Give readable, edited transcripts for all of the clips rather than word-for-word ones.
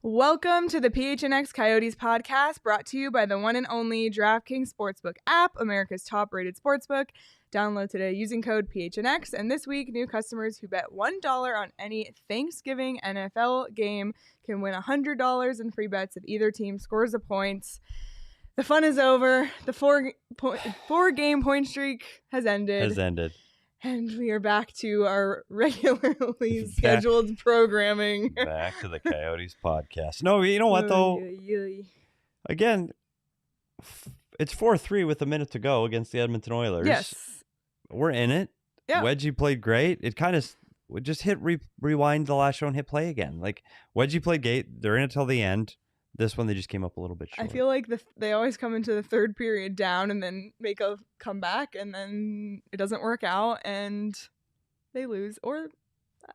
Welcome to the PHNX Coyotes podcast, brought to you by the one and only DraftKings Sportsbook app, America's top-rated sportsbook. Download today using code PHNX, and this week, new customers who bet $1 on any Thanksgiving NFL game can win $100 in free bets if either team scores a point. The fun is over. The four-game point streak has ended. And we are back to our regularly scheduled programming. Back to the Coyotes podcast. No, you know what, though? Again, it's 4-3 with a minute to go against the Edmonton Oilers. Yes. We're in it. Yeah. Wedgie played great. It kind of just hit rewind the last show and hit play again. Like, Wedgie played great. They're in it till the end. This one, they just came up a little bit short. I feel like they always come into the third period down and then make a comeback, and then it doesn't work out, and they lose. Or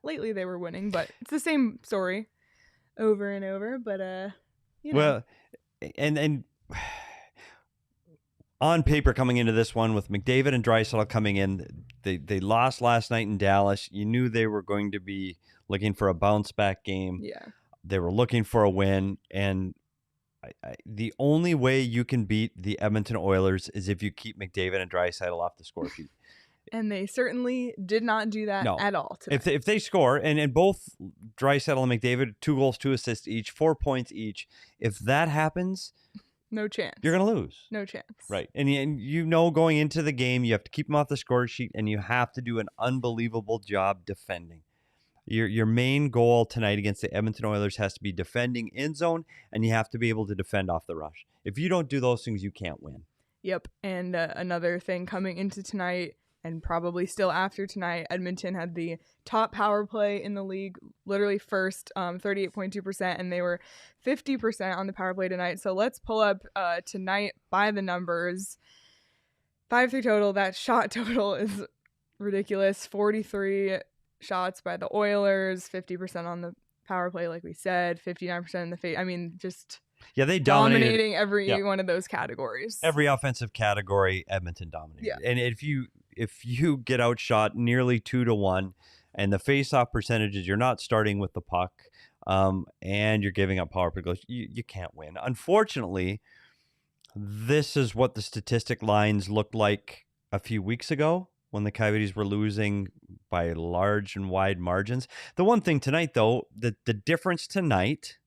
lately they were winning, but it's the same story over and over. But, you know. Well, and on paper coming into this one with McDavid and Draisaitl coming in, they lost last night in Dallas. You knew they were going to be looking for a bounce-back game. Yeah. They were looking for a win, and the only way you can beat the Edmonton Oilers is if you keep McDavid and Draisaitl off the score sheet. And they certainly did not do that at all today. If they score, and both Draisaitl and McDavid, 2 goals, 2 assists each, 4 points each, if that happens, no chance. You're going to lose. No chance. Right. And you know going into the game, you have to keep them off the score sheet, and you have to do an unbelievable job defending. Your main goal tonight against the Edmonton Oilers has to be defending in zone, and you have to be able to defend off the rush. If you don't do those things, you can't win. Yep. And another thing coming into tonight, and probably still after tonight, Edmonton had the top power play in the league, literally first, 38.2%, and they were 50% on the power play tonight. So let's pull up tonight by the numbers. 5-3 total. That shot total is ridiculous. 43 shots by the Oilers, 50% on the power play, like we said, 59% in the face. I mean, just they dominating every one of those categories. Every offensive category, Edmonton dominated. Yeah. And if you get outshot nearly 2-1, and the face-off percentages, you're not starting with the puck, and you're giving up power play goals, you can't win. Unfortunately, this is what the statistic lines looked like a few weeks ago, when the Coyotes were losing by large and wide margins. The one thing tonight, though, the difference tonight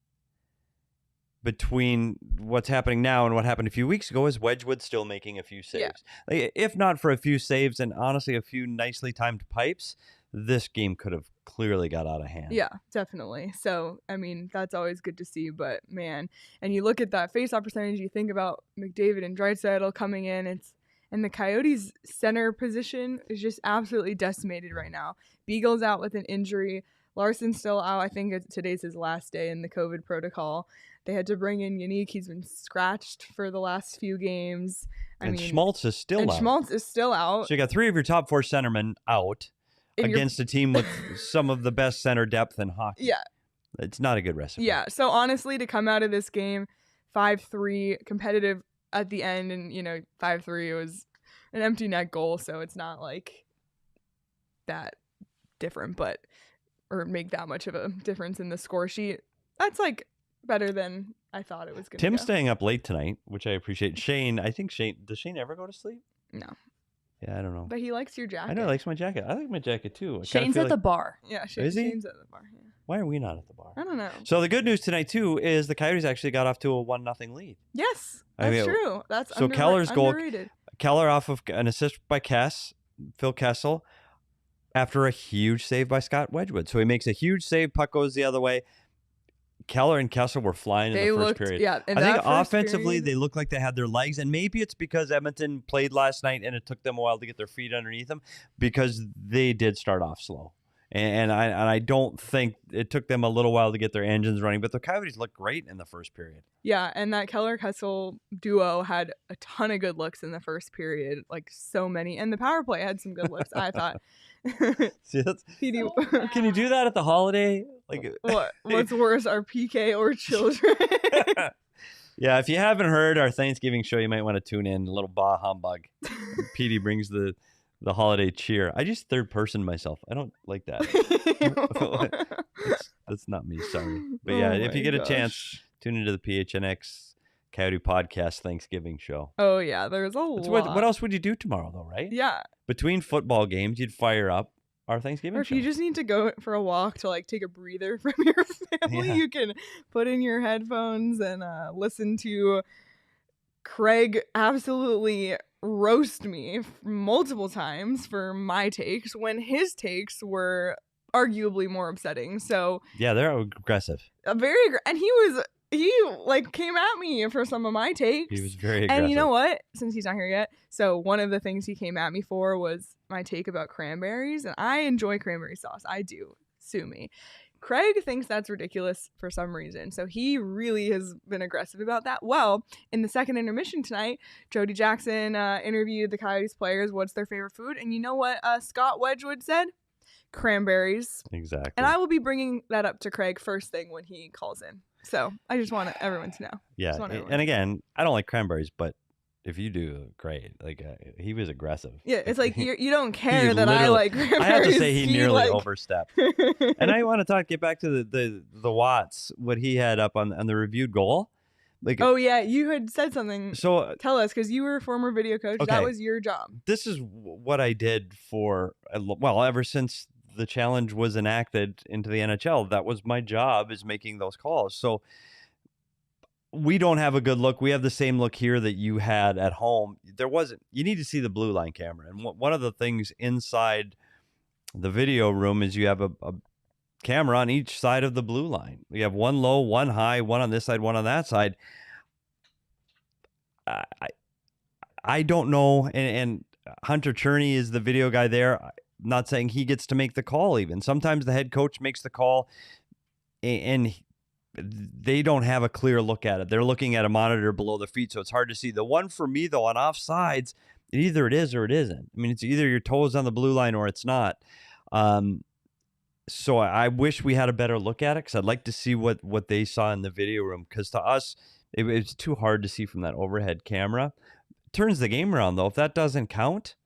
between what's happening now and what happened a few weeks ago is Wedgwood still making a few saves. Yeah. Like, if not for a few saves and honestly a few nicely timed pipes, this game could have clearly got out of hand. Yeah, definitely. So, I mean, that's always good to see, but man, and you look at that faceoff percentage, you think about McDavid and Draisaitl coming in, and the Coyotes' center position is just absolutely decimated right now. Beagle's out with an injury. Larson's still out. I think today's his last day in the COVID protocol. They had to bring in Yannick. He's been scratched for the last few games. Schmaltz is still out. So you got 3 of your top 4 centermen out against a team with some of the best center depth in hockey. Yeah. It's not a good recipe. Yeah. So honestly, to come out of this game 5-3, competitive at the end, and 5-3, it was an empty net goal, so it's not like that different, or make that much of a difference in the score sheet. That's like better than I thought it was going to be. Tim's staying up late tonight, which I appreciate. Does Shane ever go to sleep? No. Yeah, I don't know. But he likes your jacket. I know he likes my jacket. I like my jacket too. Shane's at the bar. Yeah, Is he? Shane's at the bar. Yeah. Why are we not at the bar? I don't know. So the good news tonight too is the Coyotes actually got off to a 1-0 lead. Yes, that's true. That's so Keller's goal. Underrated. Keller off of an assist by Phil Kessel, after a huge save by Scott Wedgwood. So he makes a huge save. Puck goes the other way. Keller and Kessel were flying in the first period. Yeah, I think offensively they looked like they had their legs, and maybe it's because Edmonton played last night and it took them a while to get their feet underneath them, because they did start off slow. And I don't think it took them a little while to get their engines running, but the Coyotes looked great in the first period. Yeah, and that Keller-Kessel duo had a ton of good looks in the first period, like so many. And the power play had some good looks, I thought. See, can you do that at the Holiday? Like, what's worse, our PK or children? Yeah, if you haven't heard our Thanksgiving show, you might want to tune in. A little bah humbug. Petey brings the holiday cheer. I just third person myself. I don't like that. That's not me. Sorry. But Oh yeah, if you my get a gosh. chance, tune into the PHNX Coyote Podcast Thanksgiving show. Oh yeah, there's a lot. What else would you do tomorrow, though, right? Yeah. Between football games, you'd fire up our Or Thanksgiving if show. you just need to go for a walk to like take a breather from your family, Yeah. you can put in your headphones and listen to Craig absolutely roast me multiple times for my takes when his takes were arguably more upsetting. So Yeah, they're aggressive. and he like came at me for some of my takes. He was very aggressive. And you know what? Since he's not here yet, so one of the things he came at me for was my take about cranberries, and I enjoy cranberry sauce. I do. Sue me. Craig thinks that's ridiculous for some reason, so he really has been aggressive about that. Well, in the second intermission tonight, Jody Jackson interviewed the Coyotes players. What's their favorite food? And you know what Scott Wedgwood said? Cranberries. Exactly. And I will be bringing that up to Craig first thing when he calls in. So I just want everyone to know. Yeah, and again, I don't like cranberries, but if you do, great. Like he was aggressive. Yeah, it's like you don't care that I like cranberries. I have to say he nearly overstepped. And I want to get back to the Watts, what he had up on the reviewed goal. Like, oh yeah, you had said something. So tell us, because you were a former video coach. Okay. That was your job. This is what I did ever since the challenge was enacted into the NHL. That was my job, is making those calls. So we don't have a good look. We have the same look here that you had at home. You need to see the blue line camera. And one of the things inside the video room is you have a camera on each side of the blue line. You have one low, one high, one on this side, one on that side. I don't know. And Hunter Cherney is the video guy there. I'm not saying he gets to make the call even. Sometimes the head coach makes the call and they don't have a clear look at it. They're looking at a monitor below their feet, so it's hard to see. The one for me, though, on offsides, either it is or it isn't. I mean, it's either your toes on the blue line or it's not. So I wish we had a better look at it, because I'd like to see what they saw in the video room, because to us, it's too hard to see from that overhead camera. Turns the game around, though. If that doesn't count,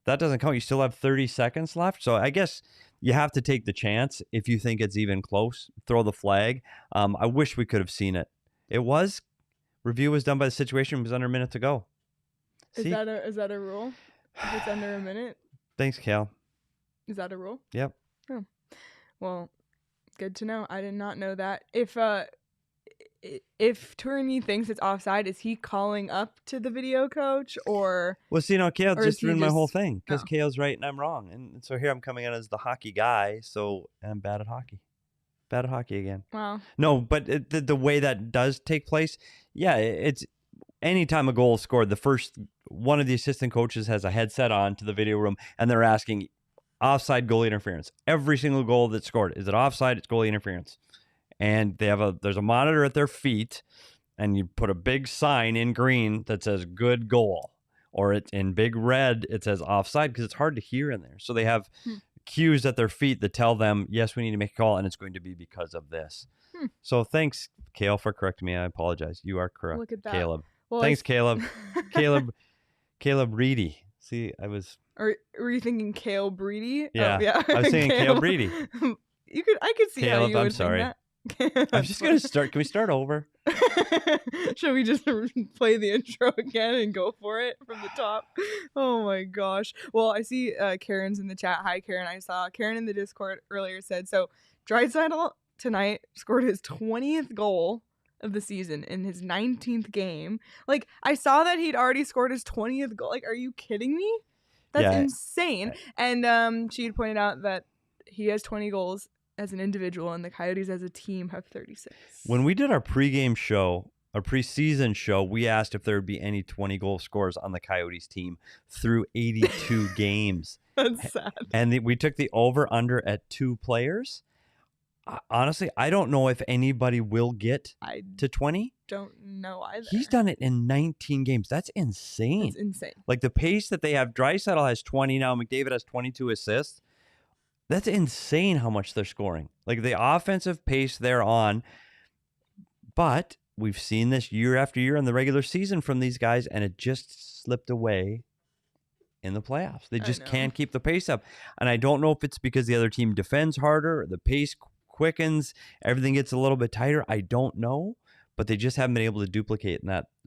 you still have 30 seconds left. So I guess you have to take the chance. If you think it's even close, throw the flag. I wish we could have seen it. Review was done by the situation. It was under a minute to go. Is that a rule? If it's under a minute? Thanks, Cal. Is that a rule? Yep. Oh. Well, good to know. I did not know that. If Tourney thinks it's offside, is he calling up to the video coach, or? Well, see, Kale just ruined my whole thing, because Oh. Kale's right and I'm wrong, and so here I'm coming in as the hockey guy. So I'm bad at hockey. Bad at hockey again. Wow. No, but the way that does take place, yeah, it's anytime a goal is scored, the first one of the assistant coaches has a headset on to the video room, and they're asking offside, goalie interference. Every single goal that's scored, is it offside? It's goalie interference. And there's a monitor at their feet, and you put a big sign in green that says good goal, or it's in big red, it says offside, because it's hard to hear in there. So they have cues at their feet that tell them, yes, we need to make a call, and it's going to be because of this. So thanks, Kale, for correcting me. I apologize. You are correct. Look at that. Caleb. Well, Thanks, Caleb. Caleb Reedy. See, I was. Or were you thinking Kale Breedy? Yeah, Oh, yeah. I was thinking Kale Breedy. I could see how Caleb, you would I'm sorry. think that. I'm just going to start. Can we start over? Should we just play the intro again and go for it from the top? Oh my gosh. Well, I see Karen's in the chat. Hi, Karen. I saw Karen in the Discord earlier said, so Draisaitl tonight scored his 20th goal of the season in his 19th game. Like, I saw that he'd already scored his 20th goal. Like, are you kidding me? That's insane. And she had pointed out that he has 20 goals as an individual, and the Coyotes as a team have 36. When we did our pregame show, our preseason show, we asked if there would be any 20 goal scorers on the Coyotes team through 82 games. That's sad. And we took the over-under at 2 players. Honestly, I don't know if anybody will get to 20. Don't know either. He's done it in 19 games. That's insane. That's insane. Like the pace that they have. Draisaitl has 20 now. McDavid has 22 assists. That's insane how much they're scoring. Like the offensive pace they're on. But we've seen this year after year in the regular season from these guys, and it just slipped away in the playoffs. They just can't keep the pace up. And I don't know if it's because the other team defends harder, or the pace quickens, everything gets a little bit tighter. I don't know, but they just haven't been able to duplicate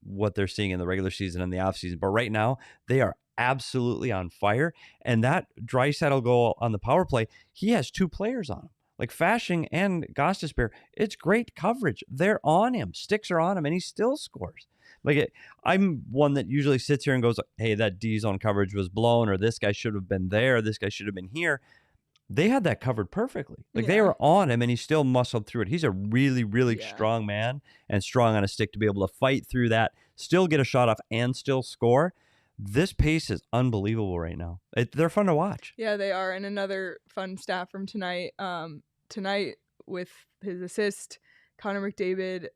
what they're seeing in the regular season and the offseason. But right now, they are absolutely on fire. And that Draisaitl goal on the power play, he has 2 players on him. Like Fasching and Gostisbehere, it's great coverage. They're on him. Sticks are on him, and he still scores. I'm one that usually sits here and goes, hey, that D-zone coverage was blown, or this guy should have been there, this guy should have been here. They had that covered perfectly. They were on him, and he still muscled through it. He's a really, really strong man and strong on a stick to be able to fight through that, still get a shot off, and still score. This pace is unbelievable right now. They're fun to watch. Yeah, they are. And another fun stat from tonight. Tonight, with his assist, Connor McDavid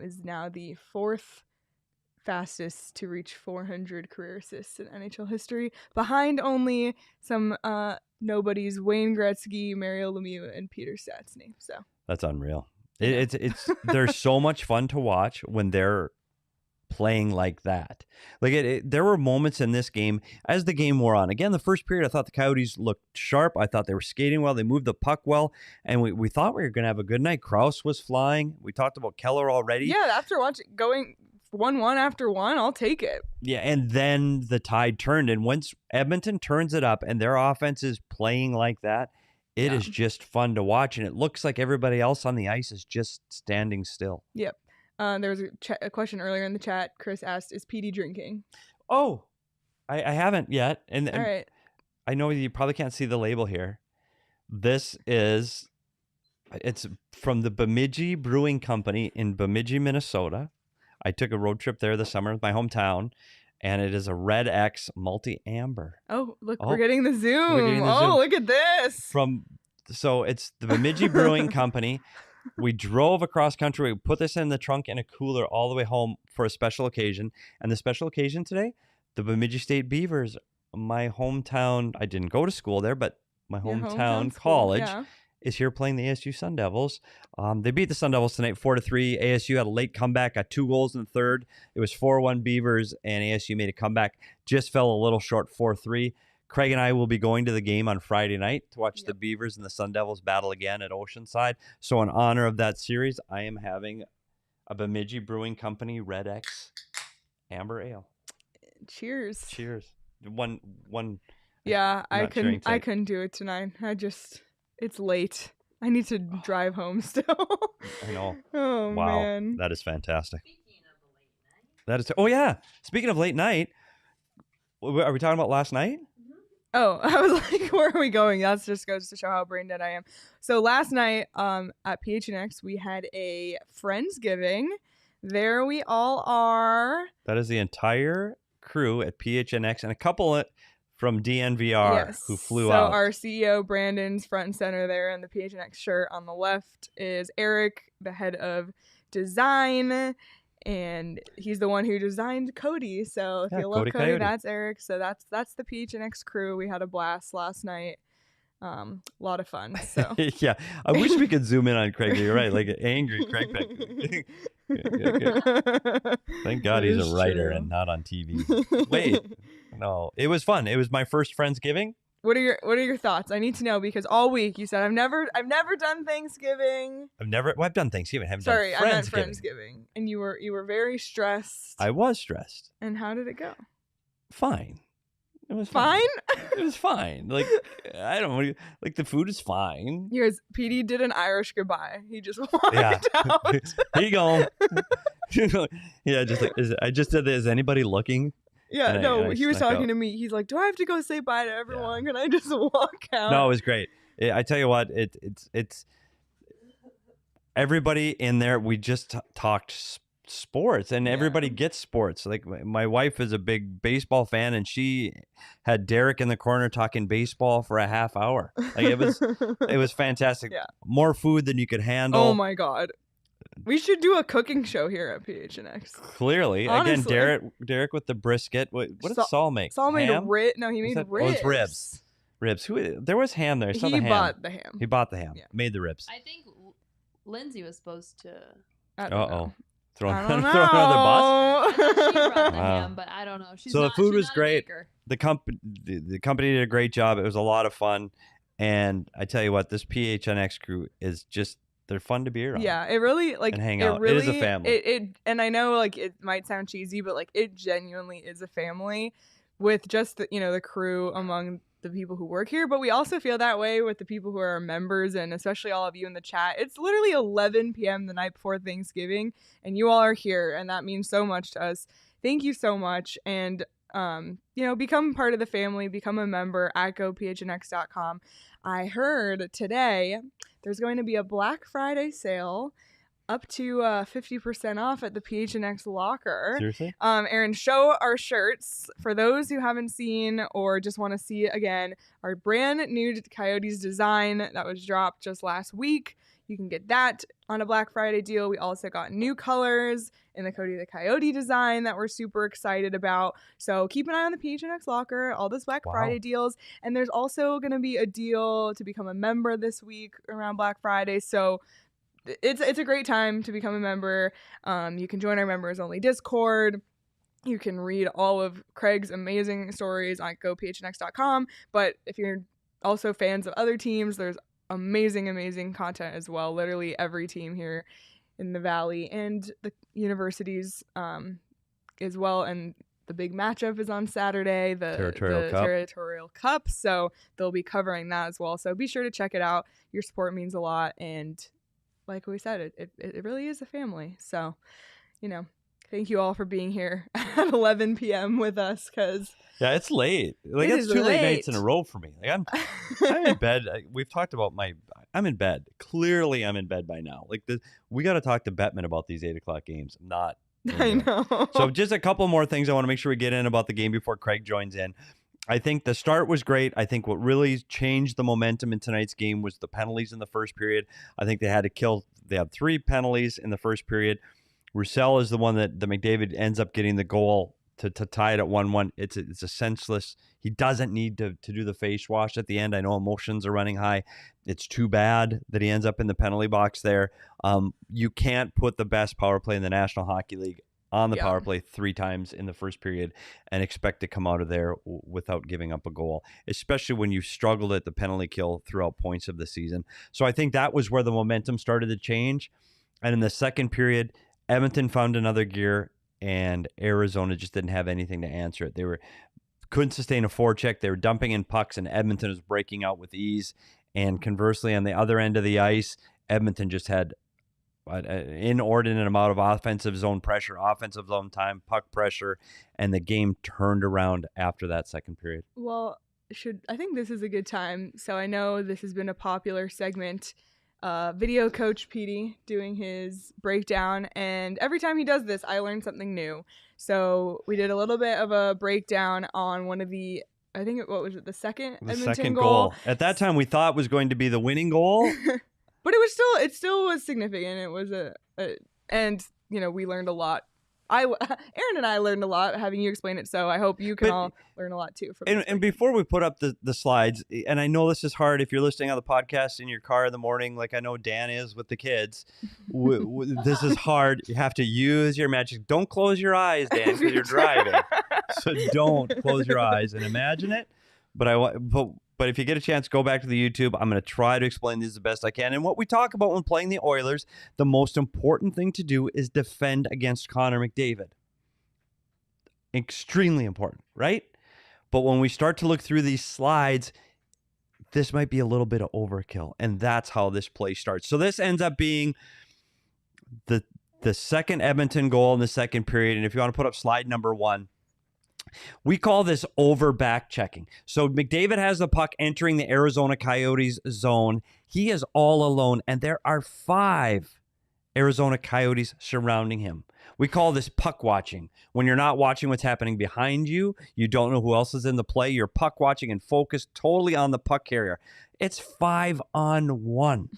is now the 4th fastest to reach 400 career assists in NHL history, behind only some nobodies: Wayne Gretzky, Mario Lemieux, and Peter Stastny. So that's unreal. It's they're so much fun to watch when they're playing like that. There were moments in this game as the game wore on. Again, the first period, I thought the Coyotes looked sharp. I thought they were skating well. They moved the puck well, and we thought we were going to have a good night. Krause was flying. We talked about Keller already. Yeah, after going 1-1 after 1, I'll take it. Yeah, and then the tide turned, and once Edmonton turns it up and their offense is playing like that, it is just fun to watch, and it looks like everybody else on the ice is just standing still. Yep. There was a question earlier in the chat. Chris asked, is Petey drinking? Oh, I haven't yet. And all right. I know you probably can't see the label here. It's from the Bemidji Brewing Company in Bemidji, Minnesota. I took a road trip there this summer, my hometown, and it is a Red X multi-amber. Oh, look, we're getting the zoom. Look at this. So it's the Bemidji Brewing Company. We drove across country. We put this in the trunk in a cooler all the way home for a special occasion. And the special occasion today, the Bemidji State Beavers, my hometown. I didn't go to school there, but my hometown college is here playing the ASU Sun Devils. They beat the Sun Devils tonight 4-3. ASU had a late comeback, got 2 goals in the third. It was 4-1 Beavers, and ASU made a comeback. Just fell a little short, 4-3. Craig and I will be going to the game on Friday night to watch the Beavers and the Sun Devils battle again at Oceanside. So in honor of that series, I am having a Bemidji Brewing Company Red X Amber Ale. Cheers. Cheers. One. Yeah, I couldn't do it tonight. It's late. I need to drive home still. I know. Oh, wow, man. That is fantastic. Oh, yeah. Speaking of late night, are we talking about last night? Oh, I was like, where are we going? That just goes to show how brain dead I am. So last night at PHNX, we had a Friendsgiving. There we all are. That is the entire crew at PHNX and a couple from DNVR who flew out. So our CEO, Brandon's front and center there in the PHNX shirt. On the left is Eric, the head of design. And he's the one who designed Cody. So if you love Cody, that's Eric. So that's the PHNX crew. We had a blast last night. A lot of fun. So yeah, I wish we could zoom in on Craig. You're right, like an angry Craig. Thank God he's a writer and not on TV. Wait, no, it was fun. It was my first Friendsgiving. What are your thoughts? I need to know because all week you said I've never done Thanksgiving. I've done Thanksgiving. I meant Friendsgiving. And you were very stressed. I was stressed. And how did it go? Fine. It was fine. It was fine. Like I don't know. Like the food is fine. Petey did an Irish goodbye. He just walked out. Here you go. Yeah, just like I just said, is anybody looking? Yeah, and no, he was talking to me. He's like, do I have to go say bye to everyone? Can I just walk out? No, it was great. I tell you what, it's everybody in there. We just talked sports, and everybody gets sports. Like my wife is a big baseball fan, and she had Derek in the corner talking baseball for a half hour. Like it was fantastic. Yeah. More food than you could handle. Oh my God. We should do a cooking show here at PHNX. Clearly. Honestly. Again, Derek with the brisket. What did Saul make? Saul made ribs. No, he made ribs. Oh, it's ribs. Ribs. There was ham there. He bought the ham. He bought the ham. Yeah. Made the ribs. I think Lindsay was supposed to. Uh-oh. Throwing another bus? I thought she brought the ham, but I don't know. The food was great. The company did a great job. It was a lot of fun. And I tell you what, this PHNX crew is just, they're fun to be around. Yeah, it really like and hang it out. Really, it is a family. It and I know like it might sound cheesy, but like it genuinely is a family with just the, the crew among the people who work here. But we also feel that way with the people who are our members, and especially all of you in the chat. It's literally 11 p.m. the night before Thanksgiving, and you all are here, and that means so much to us. Thank you so much, and become part of the family, become a member at gophnx.com. I heard today there's going to be a Black Friday sale up to 50% off at the PHNX locker. Seriously? Aaron, show our shirts. For those who haven't seen or just want to see it again, our brand new Coyotes design that was dropped just last week. You can get that on a Black Friday deal. We also got new colors in the Cody the Coyote design that we're super excited about. So keep an eye on the PHNX locker, all those Black Friday deals. And there's also going to be a deal to become a member this week around Black Friday. So it's a great time to become a member. You can join our members only Discord. You can read all of Craig's amazing stories on gophnx.com. But if you're also fans of other teams, there's amazing content as well. Literally every team here in the Valley and the universities as well. And the big matchup is on Saturday, the Territorial Cup. So they'll be covering that as well. So be sure to check it out. Your support means a lot. And like we said, it really is a family. So, thank you all for being here at 11 p.m. with us, because it's late. Like, that's 2 late nights in a row for me. Like, I'm in bed. We've talked about I'm in bed. Clearly, I'm in bed by now. Like, we got to talk to Bettman about these 8 o'clock games. I know. So just a couple more things I want to make sure we get in about the game before Craig joins in. I think the start was great. I think what really changed the momentum in tonight's game was the penalties in the first period. I think they had 3 penalties in the first period. Roussel is the one that McDavid ends up getting the goal to tie it at 1-1. It's a senseless. He doesn't need to do the face wash at the end. I know emotions are running high. It's too bad that he ends up in the penalty box there. You can't put the best power play in the National Hockey League on the power play 3 times in the first period and expect to come out of there without giving up a goal, especially when you struggled at the penalty kill throughout points of the season. So I think that was where the momentum started to change. And in the second period, Edmonton found another gear, and Arizona just didn't have anything to answer it. They couldn't sustain a forecheck. They were dumping in pucks, and Edmonton was breaking out with ease. And conversely, on the other end of the ice, Edmonton just had an inordinate amount of offensive zone pressure, offensive zone time, puck pressure, and the game turned around after that second period. Well, I think this is a good time. So I know this has been a popular segment. Video coach Petey doing his breakdown, and every time he does this, I learn something new. So we did a little bit of a breakdown on one of the, I think the second Edmonton goal. At that time, we thought was going to be the winning goal. But it still was significant. It was and we learned a lot. Aaron and I learned a lot having you explain it, so I hope you can all learn a lot too. And before we put up the slides, and I know this is hard if you're listening on the podcast in your car in the morning, like I know Dan is with the kids. This is hard. You have to use your magic. Don't close your eyes, Dan, because you're driving. So don't close your eyes and imagine it. But if you get a chance, go back to the YouTube. I'm going to try to explain these the best I can. And what we talk about when playing the Oilers, the most important thing to do is defend against Connor McDavid. Extremely important, right? But when we start to look through these slides, this might be a little bit of overkill. And that's how this play starts. So this ends up being the second Edmonton goal in the second period. And if you want to put up slide number 1, we call this over back checking. So McDavid has the puck entering the Arizona Coyotes zone. He is all alone, and there are 5 Arizona Coyotes surrounding him. We call this puck watching. When you're not watching what's happening behind you, you don't know who else is in the play, you're puck watching and focused totally on the puck carrier. It's 5-on-1.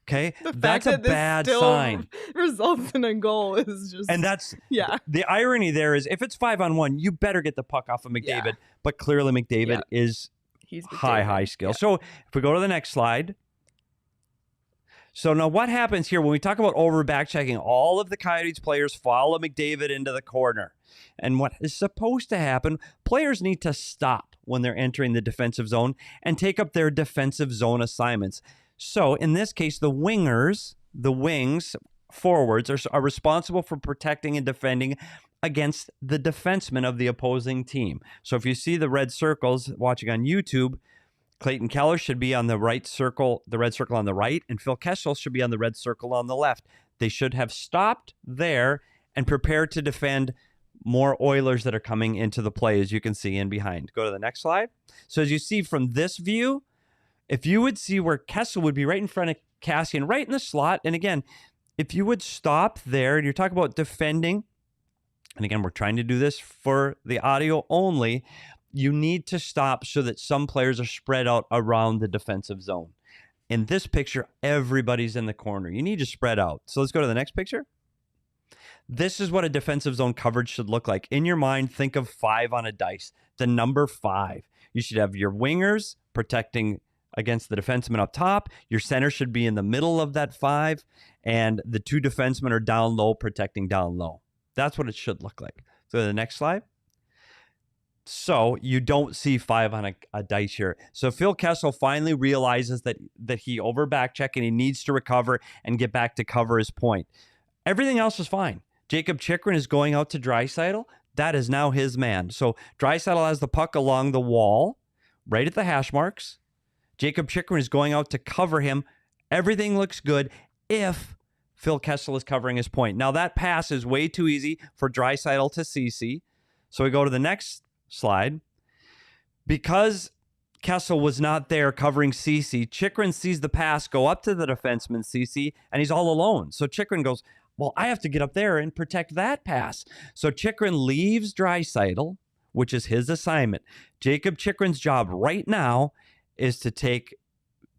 Okay, that's a bad sign. Results in a goal is just, and that's the irony there is if it's 5-on-1, you better get the puck off of McDavid. Yeah. But clearly McDavid is high skill. Yeah. So if we go to the next slide. So now what happens here when we talk about over back checking? All of the Coyotes players follow McDavid into the corner, and what is supposed to happen? Players need to stop when they're entering the defensive zone and take up their defensive zone assignments. So in this case, the wings, forwards are responsible for protecting and defending against the defensemen of the opposing team. So if you see the red circles watching on YouTube, Clayton Keller should be on the right circle, the red circle on the right, and Phil Kessel should be on the red circle on the left. They should have stopped there and prepared to defend more Oilers that are coming into the play, as you can see in behind. Go to the next slide. So as you see from this view, if you would see where Kessel would be right in front of Cassian, right in the slot, and again, if you would stop there, and you're talking about defending, and again, we're trying to do this for the audio only, you need to stop so that some players are spread out around the defensive zone. In this picture, everybody's in the corner. You need to spread out. So let's go to the next picture. This is what a defensive zone coverage should look like. In your mind, think of 5 on a dice, the number 5. You should have your wingers protecting against the defenseman up top. Your center should be in the middle of that 5, and the 2 defensemen are down low, protecting down low. That's what it should look like. So the next slide. So you don't see 5 on a dice here. So Phil Kessel finally realizes that he over back check and he needs to recover and get back to cover his point. Everything else is fine. Jacob Chychrun is going out to Draisaitl. That is now his man. So Draisaitl has the puck along the wall, right at the hash marks. Jacob Chychrun is going out to cover him. Everything looks good if Phil Kessel is covering his point. Now that pass is way too easy for Draisaitl to CC. So we go to the next slide. Because Kessel was not there covering CC, Chychrun sees the pass go up to the defenseman CC, and he's all alone. So Chychrun goes, well, I have to get up there and protect that pass. So Chychrun leaves Draisaitl, which is his assignment. Jacob Chychrun's job right now is to take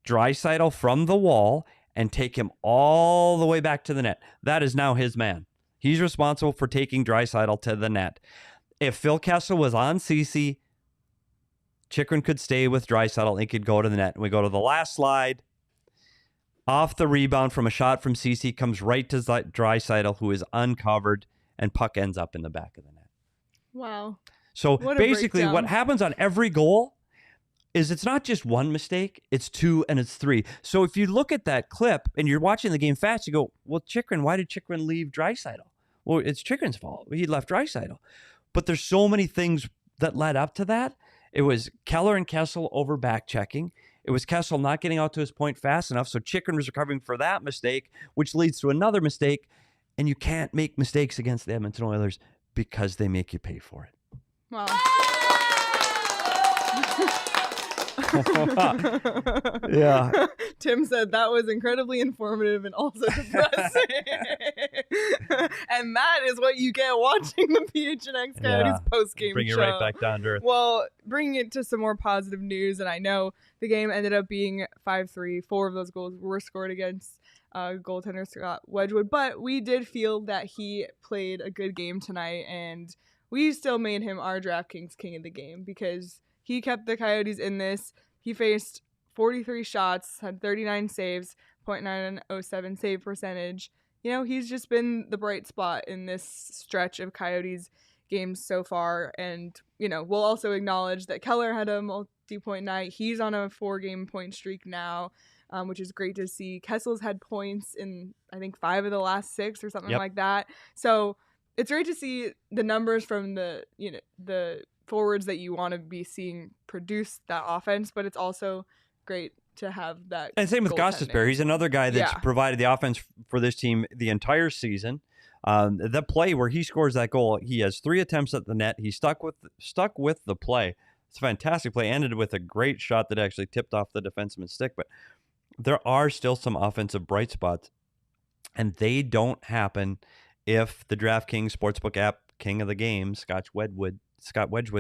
Draisaitl from the wall and take him all the way back to the net. That is now his man. He's responsible for taking Draisaitl to the net. If Phil Kessel was on CC, Chychrun could stay with Draisaitl and he could go to the net. And we go to the last slide. Off the rebound from a shot from CC comes right to Draisaitl, who is uncovered, and puck ends up in the back of the net. Wow. So basically what happens on every goal is it's not just one mistake, it's 2 and it's 3. So if you look at that clip and you're watching the game fast, you go, well, Chychrun, why did Chychrun leave Draisaitl? Well, it's Chychrun's fault. He left Draisaitl. But there's so many things that led up to that. It was Keller and Kessel over back checking. It was Kessel not getting out to his point fast enough. So Chychrun was recovering for that mistake, which leads to another mistake. And you can't make mistakes against the Edmonton Oilers because they make you pay for it. Wow. Yeah. Tim said that was incredibly informative and also depressing. And that is what you get watching the PHNX Coyotes postgame show. Bring you right back down to earth. Well, bringing it to some more positive news, and I know the game ended up being 5-3. 4 of those goals were scored against goaltender Scott Wedgwood, but we did feel that he played a good game tonight, and we still made him our DraftKings king of the game because he kept the Coyotes in this. He faced 43 shots, had 39 saves, .907 save percentage. You know, he's just been the bright spot in this stretch of Coyotes games so far. And, you know, we'll also acknowledge that Keller had a multi-point night. He's on a 4-game point streak now, which is great to see. Kessel's had points in, I think, 5 of the last 6 or something like that. So it's great to see the numbers from the forwards that you want to be seeing produce that offense, but it's also great to have that. And same with Gostisbehere. He's another guy that's provided the offense for this team the entire season. The play where he scores that goal, he has 3 attempts at the net. He stuck with the play. It's a fantastic play. Ended with a great shot that actually tipped off the defenseman's stick. But there are still some offensive bright spots, and they don't happen if the DraftKings Sportsbook app king of the game, Scott Wedgwood,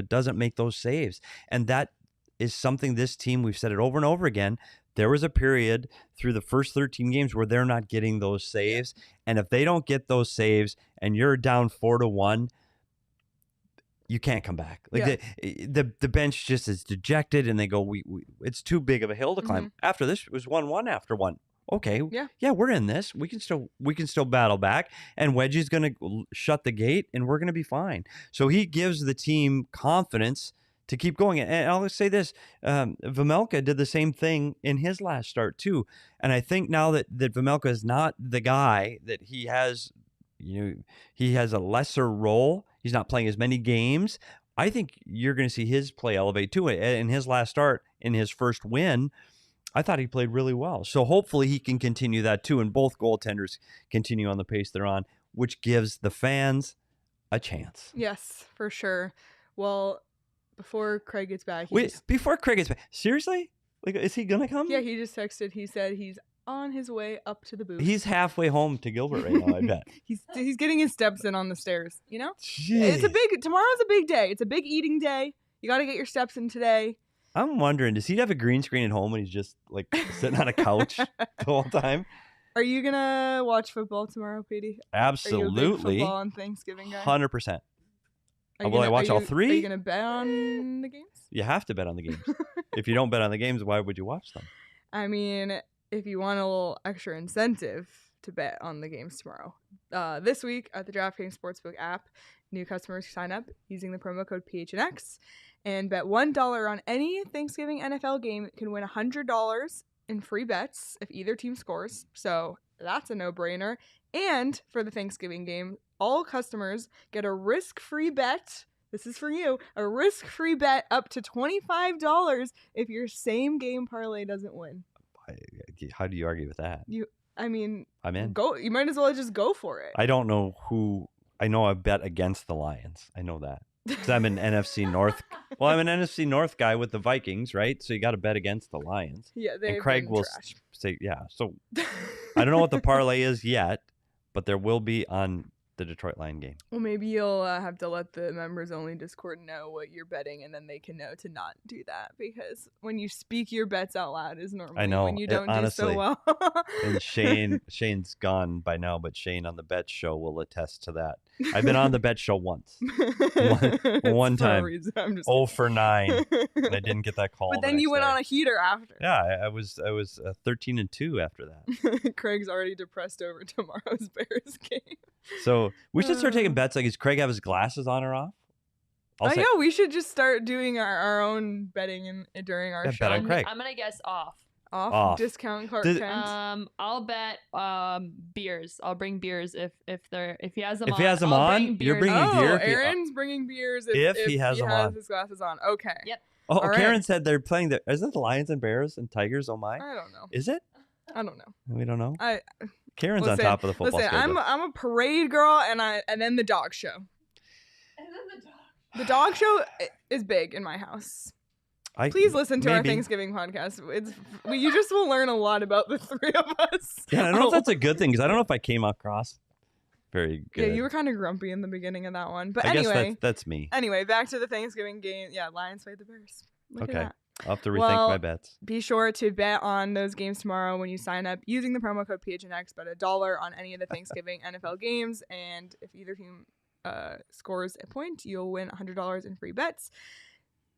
doesn't make those saves. And that is something this team, we've said it over and over again, there was a period through the first 13 games where they're not getting those saves. And if they don't get those saves and you're down 4-1, you can't come back. Like the bench just is dejected and they go, we it's too big of a hill to climb. After this, it was 1-1 after 1. Okay, yeah, we're in this. We can still battle back, and Wedgie's going to shut the gate, and we're going to be fine. So he gives the team confidence to keep going. And I'll say this, Vejmelka did the same thing in his last start too. And I think now that Vejmelka is not the guy, that he has, he has a lesser role. He's not playing as many games. I think you're going to see his play elevate too. In his last start, in his first win, I thought he played really well. So hopefully he can continue that too. And both goaltenders continue on the pace they're on, which gives the fans a chance. Yes, for sure. Well, before Craig gets back. Before Craig gets back. Seriously? Like, is he going to come? Yeah, he just texted. He said he's on his way up to the booth. He's halfway home to Gilbert right now, I bet. He's getting his steps in on the stairs, Jeez. Tomorrow's a big day. It's a big eating day. You got to get your steps in today. I'm wondering, does he have a green screen at home and he's just like sitting on a couch the whole time? Are you going to watch football tomorrow, Petey? Absolutely. Are you a big football on Thanksgiving guy? 100%. Will I watch all three? Are you going to bet on the games? You have to bet on the games. If you don't bet on the games, why would you watch them? I mean, if you want a little extra incentive to bet on the games tomorrow. This week at the DraftKings Sportsbook app, new customers sign up using the promo code PHNX and bet $1 on any Thanksgiving NFL game can win $100 in free bets if either team scores. So that's a no-brainer. And for the Thanksgiving game, all customers get a risk-free bet. This is for you. A risk-free bet up to $25 if your same game parlay doesn't win. How do you argue with that? I'm in. Go. You might as well just go for it. I don't know who. I know I bet against the Lions. I know that. Because I'm an NFC North. Well, I'm an NFC North guy with the Vikings, right? So you got to bet against the Lions. Yeah, they've and Craig been will trash. say, yeah. So I don't know what the parlay is yet, but there will be on the Detroit Lion game. Well, maybe you'll have to let the members only Discord know what you're betting, and then they can know to not do that, because when you speak your bets out loud is normally when you don't honestly, do so well. And Shane's gone by now, but Shane on the Bet Show will attest to that. I've been on the Bet Show once. one time. I'm just 0 for 9, and I didn't get that call. But then you went on a heater after. Yeah, I was 13-2 after that. Craig's already depressed over tomorrow's Bears game. So we should start taking bets. Like, does Craig have his glasses on or off? Yeah, we should just start doing our own betting during our show. Bet on Craig. I'm gonna guess off. Off. Discount Clark Kent. I'll bet beers. I'll bring beers if he has them if on. he has them on, you're bringing beer. Aaron's bringing beers if he has them on. His glasses on. Okay. Yep. Oh, Karen said they're playing is it the Lions and Bears and Tigers? Oh my. I don't know. Is it? I don't know. We don't know. Karen's on top of the football schedule. I'm a parade girl, and then the dog show. And then the dog show is big in my house. Please listen to our Thanksgiving podcast. You just will learn a lot about the three of us. Yeah, I don't know if that's a good thing, because I don't know if I came across very good. Yeah, you were kind of grumpy in the beginning of that one. But I anyway. guess that's me. Anyway, back to the Thanksgiving game. Yeah, Lions played the Bears. Look at that. I'll have to rethink my bets. Be sure to bet on those games tomorrow when you sign up using the promo code PHNX. Bet $1 on any of the Thanksgiving NFL games. And if either team scores a point, you'll win $100 in free bets.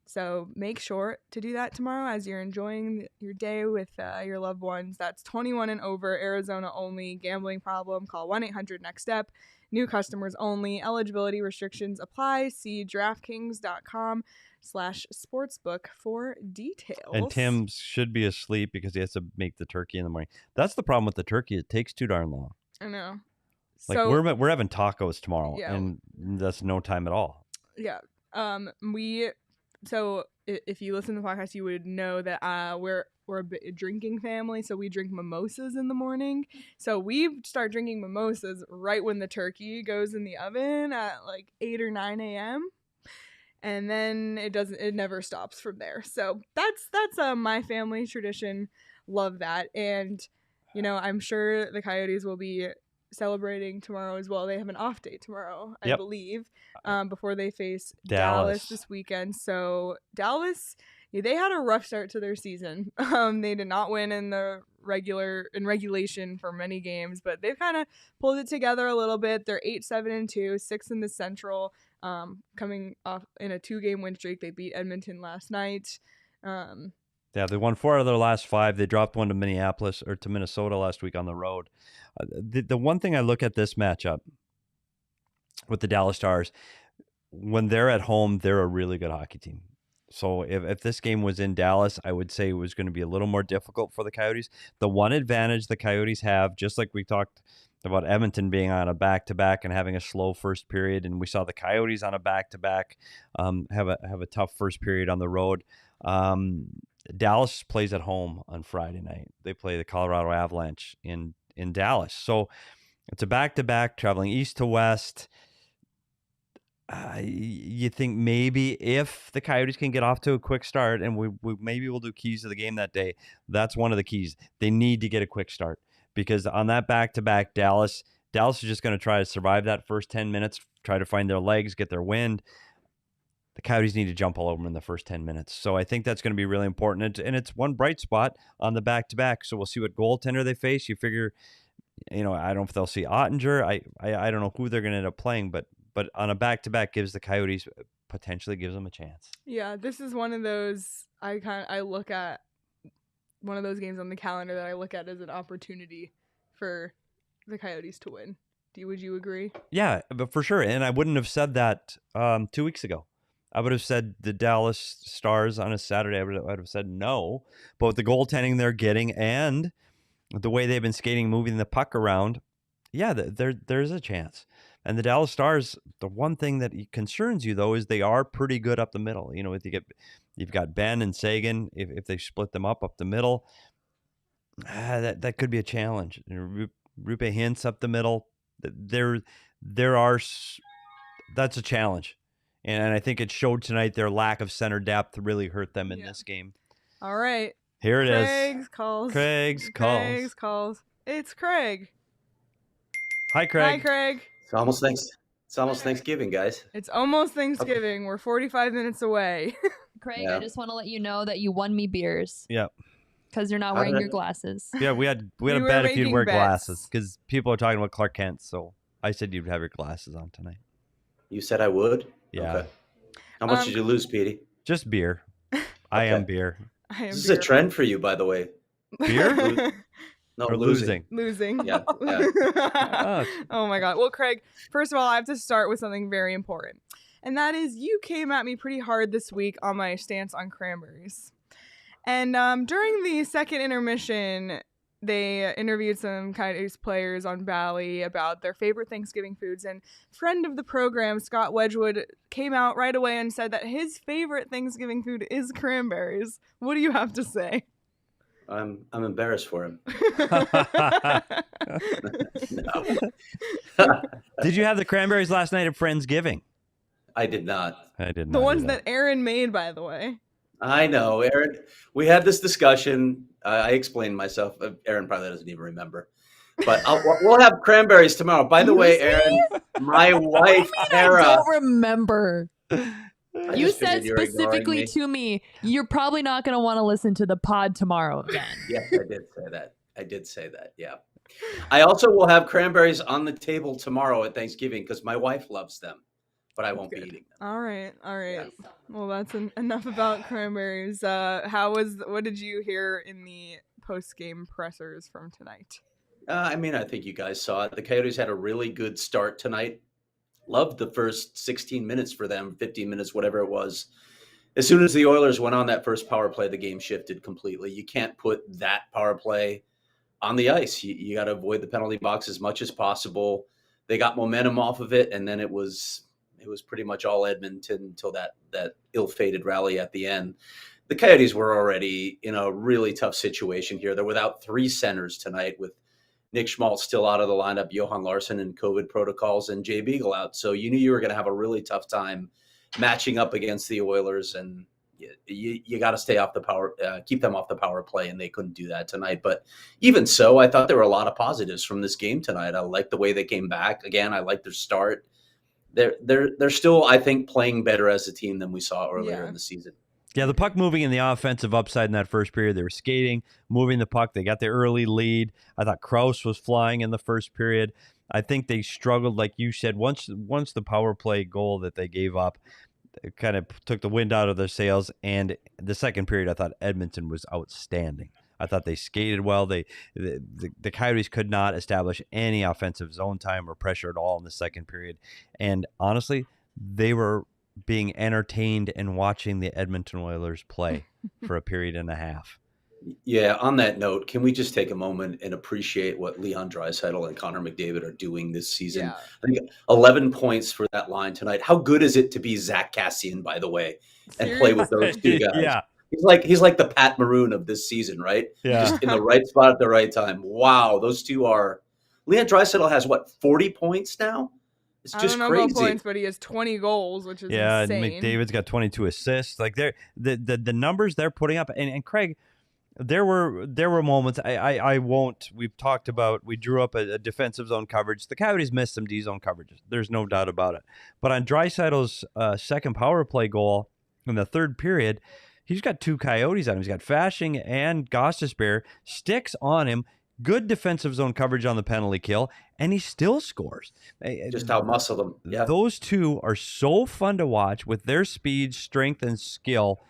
So make sure to do that tomorrow as you're enjoying your day with your loved ones. That's 21 and over, Arizona only. Gambling problem, call 1-800-NEXT-STEP. New customers only. Eligibility restrictions apply. See DraftKings.com/sportsbook for details. And Tim should be asleep because he has to make the turkey in the morning. That's the problem with the turkey. It takes too darn long. I know. Like, so, we're having tacos tomorrow, and that's no time at all. Yeah. So if you listen to the podcast, you would know that we're a drinking family, so we drink mimosas in the morning. So we start drinking mimosas right when the turkey goes in the oven at like 8 or 9 a.m. And then it never stops from there. So that's my family tradition. Love that. And I'm sure the Coyotes will be celebrating tomorrow as well. They have an off day tomorrow, I believe, before they face Dallas this weekend. So Dallas, they had a rough start to their season. They did not win in regulation for many games, but they've kind of pulled it together a little bit. They're 8-7-2, 6th in the Central, coming off in a 2-game win streak. They beat Edmonton last night. Yeah, they won 4 out of their last 5. They dropped one to Minnesota last week on the road. The one thing I look at this matchup with the Dallas Stars, when they're at home, they're a really good hockey team. So if this game was in Dallas, I would say it was going to be a little more difficult for the Coyotes. The one advantage the Coyotes have, just like we talked about Edmonton being on a back-to-back and having a slow first period, and we saw the Coyotes on a back-to-back have a tough first period on the road. Dallas plays at home on Friday night. They play the Colorado Avalanche in Dallas. So it's a back-to-back traveling east to west. You think maybe if the Coyotes can get off to a quick start, and we maybe we'll do keys to the game that day. That's one of the keys. They need to get a quick start because on that back-to-back, Dallas is just going to try to survive that first 10 minutes, try to find their legs, get their wind. The Coyotes need to jump all over them in the first 10 minutes. So I think that's going to be really important. And it's one bright spot on the back-to-back. So we'll see what goaltender they face. You figure, I don't know if they'll see Ottinger. I don't know who they're going to end up playing, but on a back-to-back gives the Coyotes potentially gives them a chance. Yeah, this is one of those I look at one of those games on the calendar that I look at as an opportunity for the Coyotes to win. Would you agree? Yeah, but for sure. And I wouldn't have said that 2 weeks ago. I would have said the Dallas Stars on a Saturday. I would have said no. But with the goaltending they're getting and the way they've been skating, moving the puck around, yeah, there's a chance. And the Dallas Stars, the one thing that concerns you, though, is they are pretty good up the middle. You've got Ben and Sagan. If they split them up the middle, that could be a challenge. Rupe Hintz up the middle. That's a challenge. And I think it showed tonight their lack of center depth really hurt them in this game. All right. Here it is. Craig's calls. It's Craig. Hi, Craig. It's almost Thanksgiving, guys. It's almost Thanksgiving. We're 45 minutes away. Craig, I just want to let you know that you won me beers. Yep. Because you're not wearing your glasses. Yeah, we had a bet if you'd wear glasses because people are talking about Clark Kent. So I said you'd have your glasses on tonight. You said I would? Yeah. Okay. How much did you lose, Petey? Just beer. I am beer. This is a trend for you, by the way. Beer? No, or losing. Yeah. Oh my God. Well, Craig, first of all, I have to start with something very important. And that is you came at me pretty hard this week on my stance on cranberries. And during the second intermission, they interviewed some Coyotes players on Bally about their favorite Thanksgiving foods. And friend of the program, Scott Wedgwood, came out right away and said that his favorite Thanksgiving food is cranberries. What do you have to say? I'm embarrassed for him. No. Did you have the cranberries last night at Friendsgiving? I did not. I did not. The ones that Aaron made, by the way. I know, Aaron. We had this discussion. I explained myself. Aaron probably doesn't even remember. But we'll have cranberries tomorrow. By the way, Aaron, my wife, Tara. I don't remember. You said specifically to me, you're probably not going to want to listen to the pod tomorrow again. Yes, I did say that. Yeah. I also will have cranberries on the table tomorrow at Thanksgiving because my wife loves them, but I won't be eating them. All right. Yeah. Well, that's enough about cranberries. What did you hear in the post-game pressers from tonight? I think you guys saw it. The Coyotes had a really good start tonight. Loved the first 16 minutes for them, 15 minutes, whatever it was. As soon as the Oilers went on that first power play, the game shifted completely. You can't put that power play on the ice. You got to avoid the penalty box as much as possible. They got momentum off of it, and then it was pretty much all Edmonton until that ill-fated rally at the end. The Coyotes were already in a really tough situation here. They're without three centers tonight with Nick Schmaltz still out of the lineup, Johan Larsson in COVID protocols, and Jay Beagle out. So you knew you were going to have a really tough time matching up against the Oilers, and you got to stay off the power, keep them off the power play, and they couldn't do that tonight. But even so, I thought there were a lot of positives from this game tonight. I like the way they came back. Again, I like their start. They're still, I think, playing better as a team than we saw earlier in the season. Yeah, the puck moving in the offensive upside in that first period. They were skating, moving the puck. They got the early lead. I thought Krause was flying in the first period. I think they struggled, like you said, once the power play goal that they gave up, it kind of took the wind out of their sails. And the second period, I thought Edmonton was outstanding. I thought they skated well. The Coyotes could not establish any offensive zone time or pressure at all in the second period. And honestly, they were being entertained and watching the Edmonton Oilers play for a period and a half. Yeah, on that note, can we just take a moment and appreciate what Leon Draisaitl and Connor McDavid are doing this season? Yeah. I think 11 points for that line tonight. How good is it to be Zach Cassian, by the way, and play with those two guys? Yeah. He's like the Pat Maroon of this season, right? Yeah. Just in the right spot at the right time. Wow, those two are. Leon Draisaitl has what, 40 points now? It's just I don't know crazy. about points, but he has 20 goals, which is Yeah, insane. and McDavid's got 22 assists. Like the numbers they're putting up, and Craig, there were moments I won't. We drew up a defensive zone coverage. The Coyotes missed some D zone coverages. There's no doubt about it. But on Draisaitl's second power play goal in the third period, he's got two Coyotes on him. He's got Fashing and Gostisbehere sticks on him. Good defensive zone coverage on the penalty kill, and he still scores. Just out-muscle them. Yeah. Those two are so fun to watch with their speed, strength, and skill.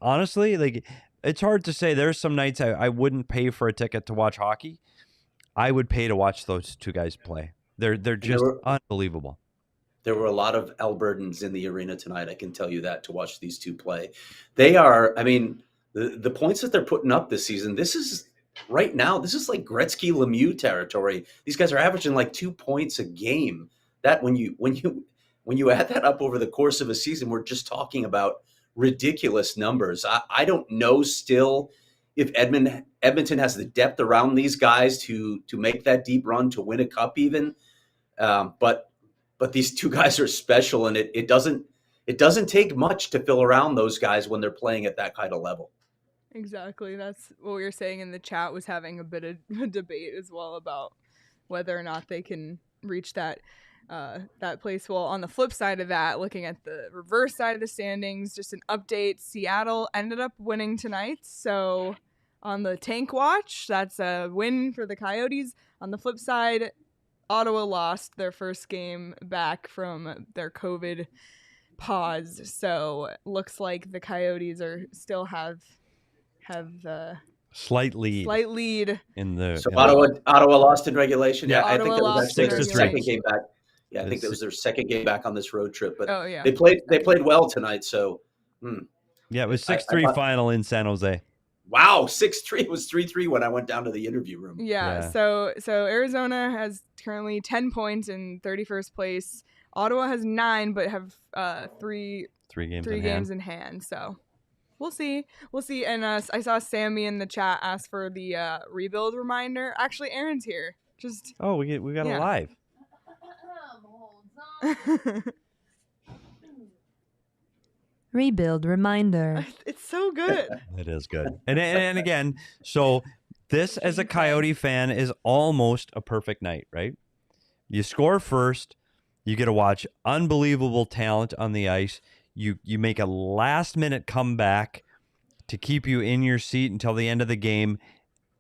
Honestly, like, it's hard to say. There's some nights I wouldn't pay for a ticket to watch hockey. I would pay to watch those two guys play. They're just unbelievable. There were a lot of Albertans in the arena tonight. I can tell you that, to watch these two play. They are, I mean, the points that they're putting up this season, this is right now, this is like Gretzky Lemieux territory. These guys are averaging like 2 points a game. That when you add that up over the course of a season, we're just talking about ridiculous numbers. I don't know still if Edmonton has the depth around these guys to make that deep run to win a cup even. But these two guys are special, and it doesn't take much to fill around those guys when they're playing at that kind of level. Exactly. That's what we were saying in the chat, was having a bit of a debate as well about whether or not they can reach that place. Well, on the flip side of that, looking at the reverse side of the standings, just an update. Seattle ended up winning tonight. So on the tank watch, that's a win for the Coyotes. On the flip side, Ottawa lost their first game back from their COVID pause. So looks like the Coyotes still have the slight lead in the. So Ottawa lost in regulation. Yeah, I think that was actually their 6-3. second game back. Yeah, I think that was their second game back on this road trip. But yeah. they played well tonight. So yeah, it was 6-3 final in San Jose. Wow, 6-3. It was 3-3 when I went down to the interview room. Yeah. So Arizona has currently 10 points in 31st place. Ottawa has 9, but have three games in hand. So we'll see. And I saw Sammy in the chat ask for the rebuild reminder. Actually, Aaron's here. We got a live. Rebuild reminder. It's so good. It is good. And again, so this as a Coyote fan is almost a perfect night, right? You score first, you get to watch unbelievable talent on the ice. You make a last minute comeback to keep you in your seat until the end of the game,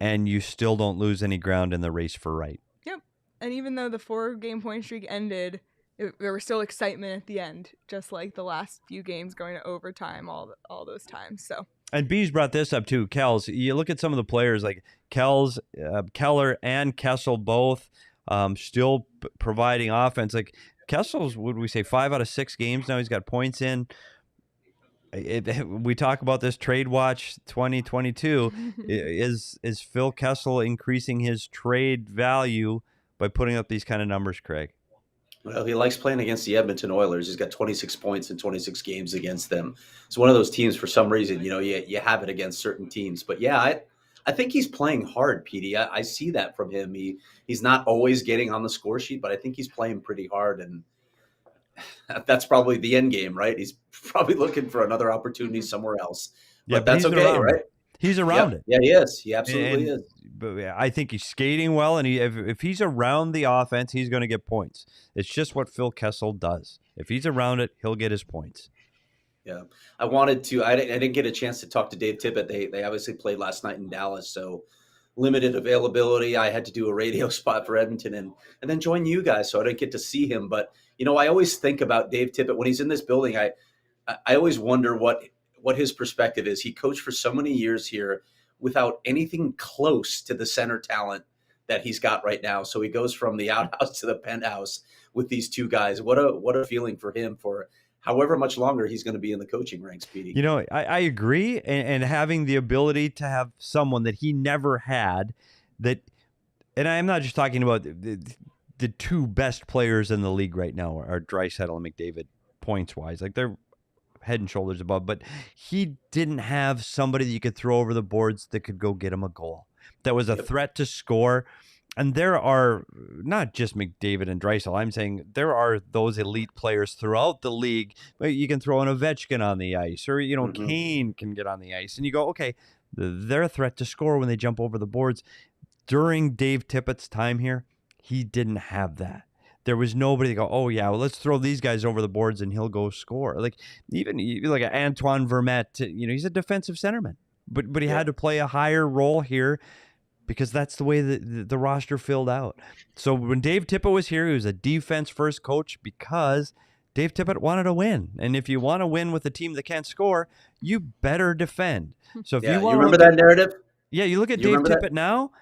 and you still don't lose any ground in the race for right. Yep. And even though the 4-game point streak ended, there was still excitement at the end, just like the last few games going to overtime, all those times. So. And Bees brought this up too. Kells, you look at some of the players like Kells, Keller, and Kessel both still providing offense. Like Kessel's, would we say 5 out of 6 games now? He's got points in. We talk about this trade watch 2022. Is Phil Kessel increasing his trade value by putting up these kind of numbers, Craig? Well, he likes playing against the Edmonton Oilers. He's got 26 points in 26 games against them. It's one of those teams, for some reason, you have it against certain teams. But yeah, I think he's playing hard, Petey. I see that from him. He's not always getting on the score sheet, but I think he's playing pretty hard, and that's probably the end game, right? He's probably looking for another opportunity somewhere else. But that's okay, right? He's around it. Yeah, he is. He absolutely is. But I think he's skating well, and if he's around the offense, he's going to get points. It's just what Phil Kessel does. If he's around it, he'll get his points. Yeah, I wanted to. I didn't get a chance to talk to Dave Tippett. They obviously played last night in Dallas, so limited availability. I had to do a radio spot for Edmonton and then join you guys, so I didn't get to see him. But I always think about Dave Tippett when he's in this building. I always wonder what his perspective is. He coached for so many years here without anything close to the center talent that he's got right now. So he goes from the outhouse to the penthouse with these two guys. What a feeling for him for however much longer he's going to be in the coaching ranks, Petey. You know, I agree. And having the ability to have someone that he never had that, and I'm not just talking about the two best players in the league right now are Draisaitl and McDavid points wise. Like they're head and shoulders above, but he didn't have somebody that you could throw over the boards that could go get him a goal. That was a threat to score. And there are not just McDavid and Draisaitl. I'm saying there are those elite players throughout the league. You can throw an Ovechkin on the ice, or Kane can get on the ice, and you go, okay, they're a threat to score when they jump over the boards. During Dave Tippett's time here, he didn't have that. There was nobody to go, oh yeah, well, let's throw these guys over the boards and he'll go score. Like even like Antoine Vermette, he's a defensive centerman, but he had to play a higher role here, because that's the way the roster filled out. So when Dave Tippett was here, he was a defense-first coach because Dave Tippett wanted to win. And if you want to win with a team that can't score, you better defend. So if you want, you remember that narrative? Yeah, you look at Dave Tippett now,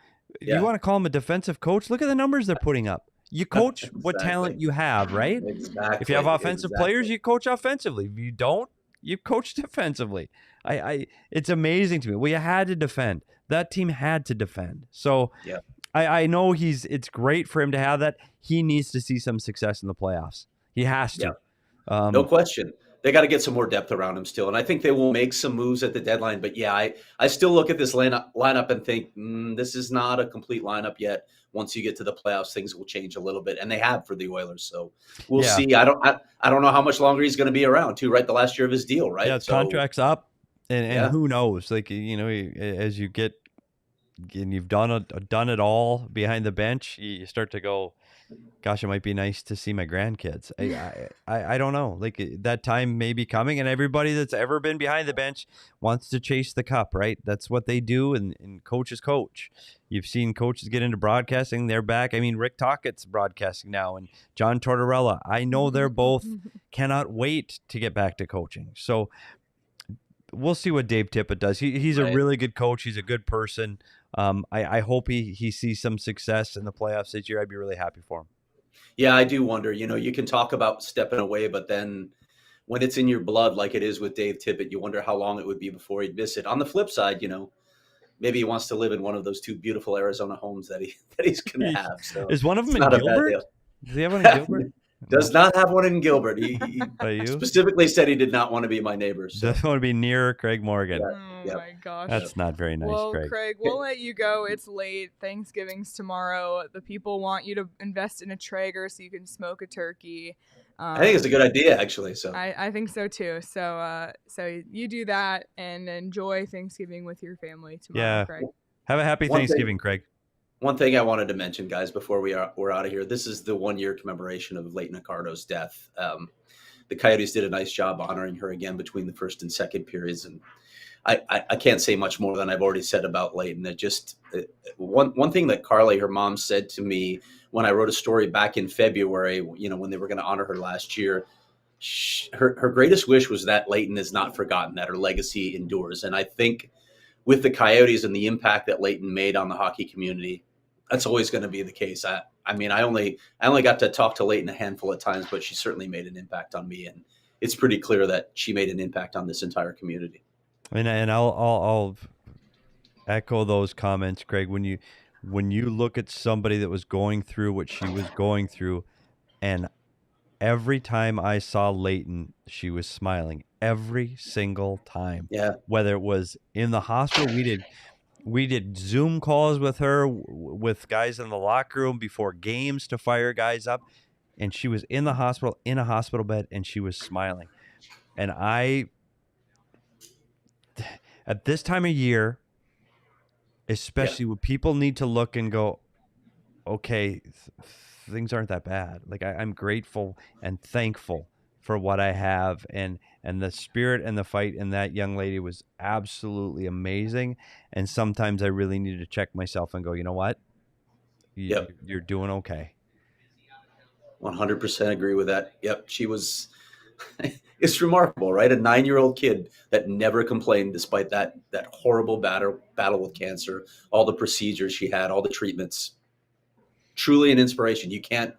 you want to call him a defensive coach, look at the numbers they're putting up. You coach what talent you have, right? Exactly. If you have offensive players, you coach offensively. If you don't, you coach defensively. It's amazing to me. Well, you had to defend. That team had to defend. So I know it's great for him to have that. He needs to see some success in the playoffs. He has to. No question. They got to get some more depth around him still. And I think they will make some moves at the deadline. But I still look at this lineup and think, this is not a complete lineup yet. Once you get to the playoffs, things will change a little bit. And they have for the Oilers. So we'll see. I don't know how much longer he's going to be around too, right? The last year of his deal, right? Yeah, his contract's up. And who knows? Like, as you get, and you've done it all behind the bench, you start to go, gosh, it might be nice to see my grandkids. I don't know. Like that time may be coming, and everybody that's ever been behind the bench wants to chase the cup, right? That's what they do, and coaches coach. You've seen coaches get into broadcasting. They're back. I mean, Rick Tockett's broadcasting now, and John Tortorella. I know they're both cannot wait to get back to coaching. So we'll see what Dave Tippett does. He's a really good coach. He's a good person. I hope he sees some success in the playoffs this year. I'd be really happy for him. Yeah, I do wonder. You can talk about stepping away, but then when it's in your blood, like it is with Dave Tippett, you wonder how long it would be before he'd miss it. On the flip side, maybe he wants to live in one of those two beautiful Arizona homes that he's going to have. So is one of them in Gilbert? Does he have one in Gilbert? Does not have one in Gilbert. He specifically said he did not want to be my neighbor. So. Doesn't want to be near Craig Morgan. Oh my gosh. That's not very nice, well, Craig. Craig, we'll let you go. It's late. Thanksgiving's tomorrow. The people want you to invest in a Traeger so you can smoke a turkey. I think it's a good idea, actually. So I think so too. So you do that and enjoy Thanksgiving with your family tomorrow, Craig. Have a happy Thanksgiving, Craig. One thing I wanted to mention, guys, before we're out of here, this is the 1-year commemoration of Leighton Accardo's death. The Coyotes did a nice job honoring her again between the first and second periods. And I can't say much more than I've already said about Leighton. One thing that Carly, her mom, said to me when I wrote a story back in February, when they were going to honor her last year, her greatest wish was that Leighton is not forgotten, that her legacy endures. And I think with the Coyotes and the impact that Leighton made on the hockey community, that's always going to be the case. I mean, I only got to talk to Leighton a handful of times, but she certainly made an impact on me, and it's pretty clear that she made an impact on this entire community. And I'll echo those comments, Craig. When you look at somebody that was going through what she was going through, and every time I saw Leighton, she was smiling every single time. Yeah. Whether it was in the hospital, we did Zoom calls with her, with guys in the locker room before games to fire guys up. And she was in the hospital, in a hospital bed, and she was smiling. And at this time of year, especially when people need to look and go, okay, things aren't that bad. Like I'm grateful and thankful for what I have, and the spirit and the fight in that young lady was absolutely amazing. And sometimes I really need to check myself and go, you know what? You're doing okay. 100% agree with that. Yep. She was, it's remarkable, right? A 9-year-old kid that never complained despite that horrible battle with cancer, all the procedures she had, all the treatments. Truly an inspiration. You can't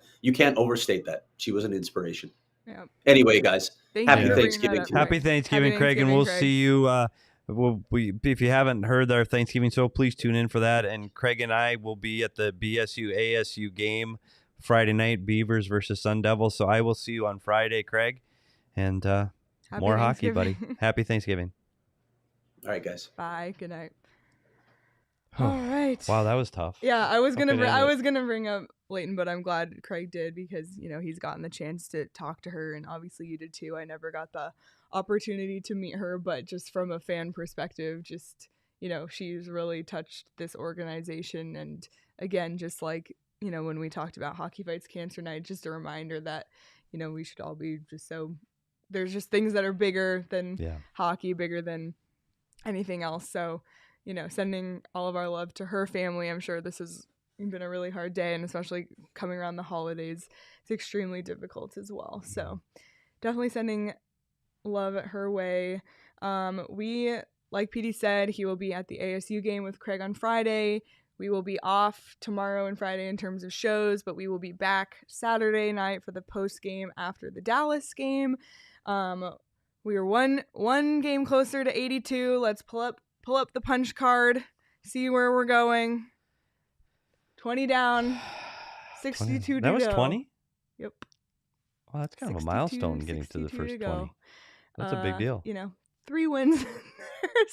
overstate that. She was an inspiration. Yeah. Anyway, guys, happy you for bringing Thanksgiving that up, to you. Happy Thanksgiving, Craig, and we'll Craig. see you. If you haven't heard our Thanksgiving show, please tune in for that. And Craig and I will be at the BSU ASU game Friday night, Beavers versus Sun Devils. So I will see you on Friday, Craig, and more hockey, buddy. Happy Thanksgiving. All right, guys. Bye. Good night. All right. Wow, that was tough. Yeah, I was gonna bring up Leighton, but I'm glad Craig did because he's gotten the chance to talk to her, and obviously you did too. I never got the opportunity to meet her, but just from a fan perspective, just she's really touched this organization, and again, just like when we talked about Hockey Fights Cancer Night, just a reminder that we should all be just so. There's just things that are bigger than hockey, bigger than anything else. So. Sending all of our love to her family. I'm sure this has been a really hard day, and especially coming around the holidays, it's extremely difficult as well. So definitely sending love her way. We, like Petey said, he will be at the ASU game with Craig on Friday. We will be off tomorrow and Friday in terms of shows, but we will be back Saturday night for the post game after the Dallas game. We are one game closer to 82. Let's pull up the punch card, see where we're going. 20 down, 62 to go. That was 20? Yep. Well, that's kind of a milestone getting to the first 20. That's a big deal. 3 wins.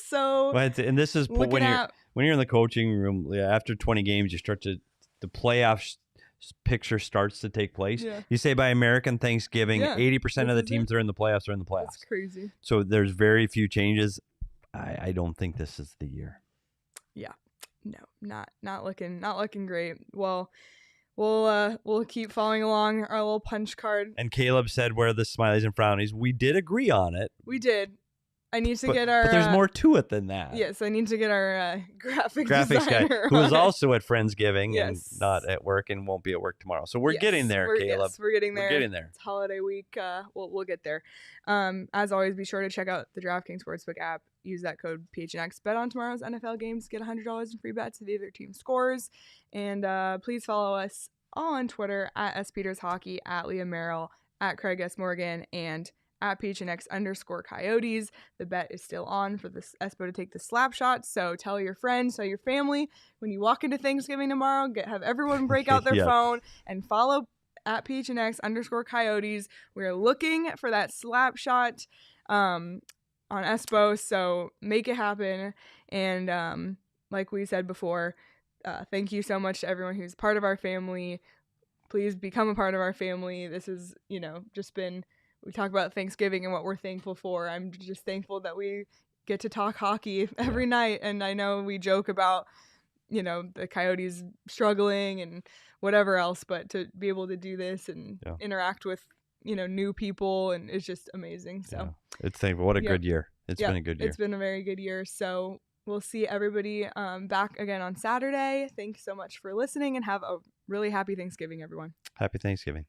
So and this is when you're in the coaching room after 20 games, you start to the playoffs picture starts to take place. Yeah. You say by American Thanksgiving, 80% of the teams that are in the playoffs are in the playoffs. That's crazy. So there's very few changes. I don't think this is the year. Yeah, no, not looking great. Well, we'll keep following along our little punch card. And Caleb said, "Where the smileys and frownies." We did agree on it. We did. I need to get our. But there's more to it than that. Yes, I need to get our graphics guy who is also at Friendsgiving and not at work and won't be at work tomorrow. So we're getting there, Caleb. Yes, we're getting there. We're getting there. It's holiday week. We'll get there. As always, be sure to check out the DraftKings Sportsbook app. Use that code PHNX. Bet on tomorrow's NFL games. Get $100 in free bets if either team scores. And please follow us all on Twitter at SPetersHockey, at Leah Merrill, at Craig S. Morgan, and at PHNX_Coyotes. The bet is still on for this Espo to take the slap shot. So tell your friends, tell your family when you walk into Thanksgiving tomorrow, have everyone break out their phone and follow at PHNX_Coyotes. We're looking for that slap shot on Espo. So make it happen. And like we said before, thank you so much to everyone who's part of our family. Please become a part of our family. This is, just been. We talk about Thanksgiving and what we're thankful for. I'm just thankful that we get to talk hockey every night. And I know we joke about, the Coyotes struggling and whatever else, but to be able to do this and interact with, new people, and it's just amazing. So it's thankful. What a good year. It's been a good year. It's been a very good year. So we'll see everybody back again on Saturday. Thanks so much for listening, and have a really happy Thanksgiving, everyone. Happy Thanksgiving.